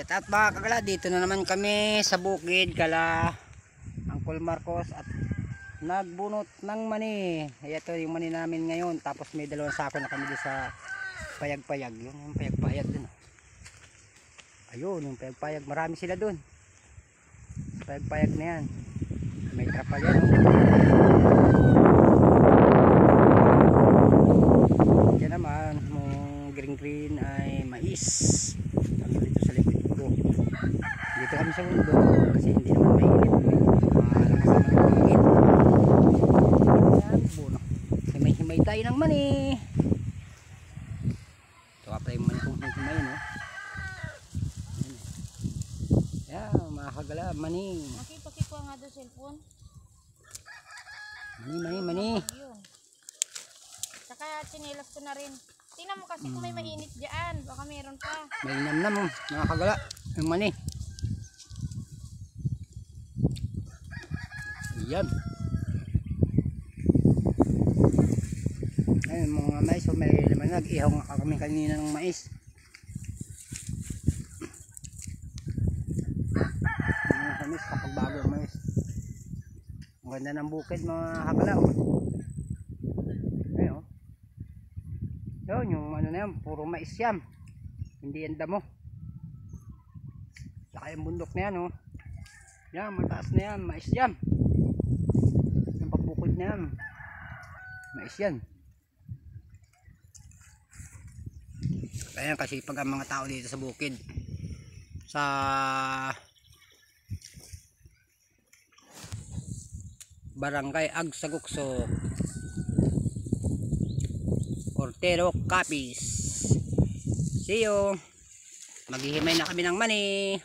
Shout out mga kagala, dito na naman kami sa bukid kala Uncle Marcos at nagbunot ng mani. Ito yung mani namin ngayon, tapos may dalawang sako na kami sa payag-payag. Yun yung payag-payag dun. Ayun yung payag-payag, marami sila dun. Payag-payag na yan, may trapal yan. Yan naman, yung green ay mais. Dito sa likod ko, dito kami sa mundo kasi hindi naman mainit, malakas naman ang hangin. Yan, buno, himay-himay tayo ng mani. Ito ka pala yung mani kong himay, no? Yan, mga kagala, mani. Nakipakikuha nga doon cellphone. Mani. Yun. Saka chinelas ko na rin. Tingnan mo kasi kung may mainit dyan. Baka meron pa. May namnam, mga kagala, yung mani. Yan. Ayun mga mais, so may laman, nag-ihaw nga kami kanina ng mais. Mga kamis kapag bago ang mais. Ang ganda ng bukid mga kagala. Ayun. Yun, yung ano na yan, puro mais yan. Hindi yan damo. Saka yung bundok na yan, oh. Yan, mataas na yan, mais yan. Yung pagbukod na yan, mais yan. Ayan kasi pag ang mga tao dito sa bukid, sa Barangay Agsagukso, Portero Capiz. See you. Maghihimay na kami ng mani.